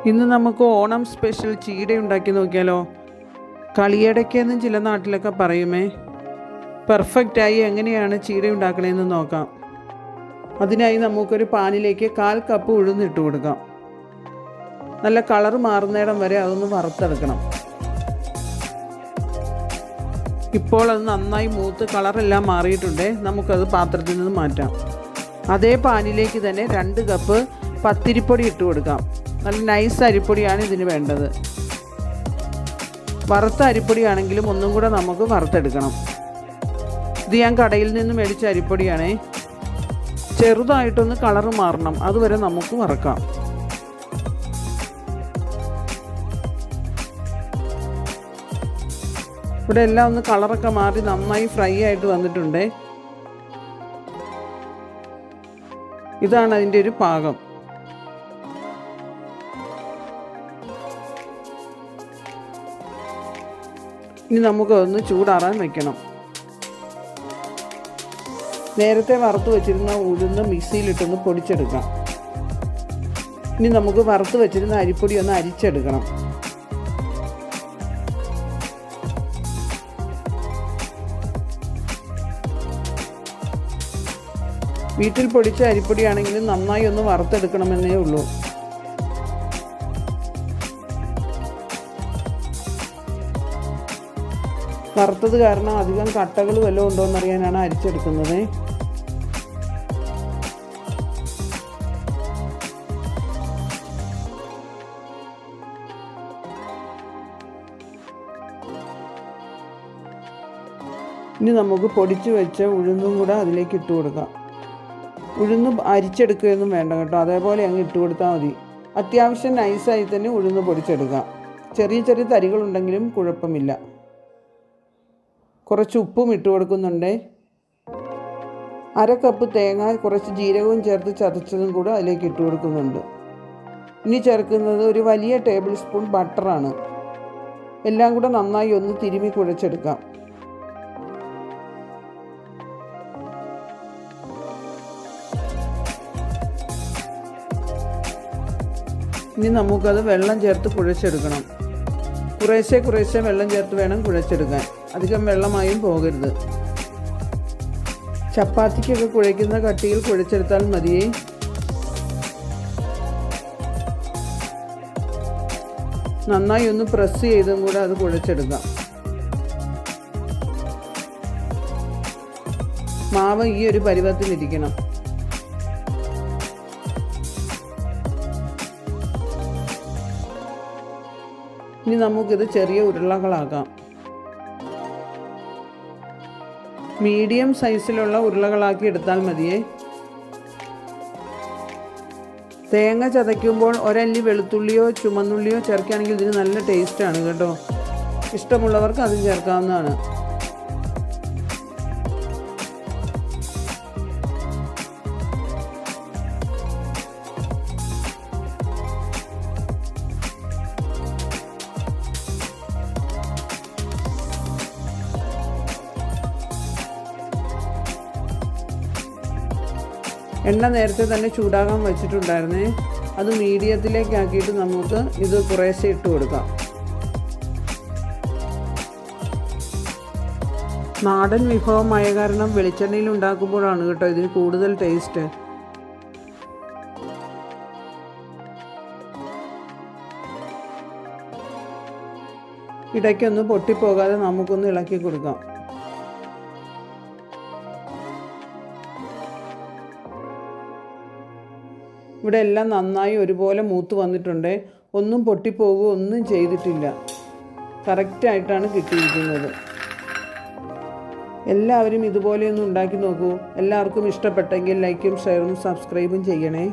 ഇന്ന് നമുക്ക് ഓണം സ്പെഷ്യൽ ചീട ഉണ്ടാക്കി നോക്കിയാലോ. കളിയടയ്ക്കെന്നും ചില നാട്ടിലൊക്കെ പറയുമേ. പെർഫെക്റ്റായി എങ്ങനെയാണ് ചീട ഉണ്ടാക്കണമെന്ന് നോക്കാം. അതിനായി നമുക്കൊരു പാനിലേക്ക് 1/4 കപ്പ് ഉഴുന്നിട്ട് കൊടുക്കാം. നല്ല കളർ മാറുന്നിടം വരെ അതൊന്ന് വറുത്തെടുക്കണം. ഇപ്പോൾ അത് നന്നായി മൂത്ത് കളറെല്ലാം മാറിയിട്ടുണ്ട്. നമുക്കത് പാത്രത്തിൽ നിന്ന് മാറ്റാം. അതേ പാനിലേക്ക് തന്നെ 2 കപ്പ് പത്തിരിപ്പൊടി ഇട്ട് കൊടുക്കാം. നല്ല നൈസ് അരിപ്പൊടിയാണ് ഇതിന് വേണ്ടത്. വറുത്ത അരിപ്പൊടിയാണെങ്കിലും ഒന്നും കൂടെ നമുക്ക് വറുത്തെടുക്കണം. ഇത് ഞാൻ കടയിൽ നിന്ന് മേടിച്ച അരിപ്പൊടിയാണേ. ചെറുതായിട്ടൊന്ന് കളറ് മാറണം, അതുവരെ നമുക്ക് വറുക്കാം. ഇവിടെ എല്ലാം ഒന്ന് കളറൊക്കെ മാറി നന്നായി ഫ്രൈ ആയിട്ട് വന്നിട്ടുണ്ട്. ഇതാണ് അതിൻ്റെ ഒരു പാകം. ഇനി നമുക്കതൊന്ന് ചൂടാറാൻ വയ്ക്കണം. നേരത്തെ വറുത്ത് വെച്ചിരുന്ന ഉഴുന്ന് മിക്സിയിലിട്ടൊന്ന് പൊടിച്ചെടുക്കാം. ഇനി നമുക്ക് വറുത്ത് വെച്ചിരുന്ന അരിപ്പൊടി ഒന്ന് അരിച്ചെടുക്കണം. വീട്ടിൽ പൊടിച്ച അരിപ്പൊടിയാണെങ്കിലും നന്നായി ഒന്ന് വറുത്തെടുക്കണമെന്നേ ഉള്ളൂ. വറുത്തത് കാരണം അധികം കട്ടകൾ വല്ലതും ഉണ്ടോ എന്നറിയാനാണ് അരിച്ചെടുക്കുന്നത്. ഇനി നമുക്ക് പൊടിച്ചു വെച്ച ഉഴുന്നും കൂടെ അതിലേക്ക് ഇട്ട് കൊടുക്കാം. ഉഴുന്ന് അരിച്ചെടുക്കുകയൊന്നും വേണ്ട കേട്ടോ, അതേപോലെ അങ്ങ് ഇട്ട് കൊടുത്താൽ മതി. അത്യാവശ്യം നൈസായി തന്നെ ഉഴുന്ന് പൊടിച്ചെടുക്കാം. ചെറിയ ചെറിയ തരികളുണ്ടെങ്കിലും കുഴപ്പമില്ല. കുറച്ച് ഉപ്പും ഇട്ട് കൊടുക്കുന്നുണ്ട്. 1/2 കപ്പ് തേങ്ങ കുറച്ച് ജീരകവും ചേർത്ത് ചതച്ചതും കൂടെ അതിലേക്ക് ഇട്ട് കൊടുക്കുന്നുണ്ട്. ഇനി ചേർക്കുന്നത് ഒരു വലിയ ടേബിൾ സ്പൂൺ ബട്ടറാണ്. എല്ലാം കൂടെ നന്നായി ഒന്ന് തിരുമ്മി കുഴച്ചെടുക്കാം. ഇനി നമുക്കത് വെള്ളം ചേർത്ത് കുഴച്ചെടുക്കണം. കുറേശ്ശെ വെള്ളം ചേർത്ത് വേണം കുഴച്ചെടുക്കാൻ. അധികം വെള്ളമായും പോകരുത്. ചപ്പാത്തിക്കൊക്കെ കുഴയ്ക്കുന്ന കട്ടിയിൽ കുഴച്ചെടുത്താൽ മതിയേ. നന്നായി ഒന്ന് പ്രസ് ചെയ്തും കൂടെ അത് കുഴച്ചെടുക്കാം. മാവ് ഈ ഒരു പരുവത്തിലിരിക്കണം. ഇനി നമുക്കിത് ചെറിയ ഉരുളകളാക്കാം. മീഡിയം സൈസിലുള്ള ഉരുളകളാക്കി എടുത്താൽ മതിയേ. തേങ്ങ ചതയ്ക്കുമ്പോൾ ഒരല്ലി വെളുത്തുള്ളിയോ ചുമന്നുള്ളിയോ ചേർക്കുകയാണെങ്കിൽ ഇതിന് നല്ല ടേസ്റ്റാണ് കേട്ടോ. ഇഷ്ടമുള്ളവർക്ക് അതും ചേർക്കാവുന്നതാണ്. എണ്ണ നേരത്തെ തന്നെ ചൂടാകാൻ വെച്ചിട്ടുണ്ടായിരുന്നേ. അത് മീഡിയത്തിലേക്ക് ആക്കിയിട്ട് നമുക്ക് ഇത് കുറേശ്ശെ ഇട്ട് കൊടുക്കാം. നാടൻ വിഭവമായ കാരണം വെളിച്ചെണ്ണയിൽ ഉണ്ടാക്കുമ്പോഴാണ് കേട്ടോ ഇതിന് കൂടുതൽ ടേസ്റ്റ്. ഇടയ്ക്കൊന്ന് പൊട്ടിപ്പോകാതെ നമുക്കൊന്ന് ഇളക്കി കൊടുക്കാം. ഇവിടെ എല്ലാം നന്നായി ഒരുപോലെ മൂത്ത് വന്നിട്ടുണ്ട്. ഒന്നും പൊട്ടിപ്പോകുകയോ ഒന്നും ചെയ്തിട്ടില്ല. കറക്റ്റായിട്ടാണ് കിട്ടിയിരിക്കുന്നത്. എല്ലാവരും ഇതുപോലെയൊന്ന് ഉണ്ടാക്കി നോക്കൂ. എല്ലാവർക്കും ഇഷ്ടപ്പെട്ടെങ്കിൽ ലൈക്കും ഷെയറും സബ്സ്ക്രൈബും ചെയ്യണേ.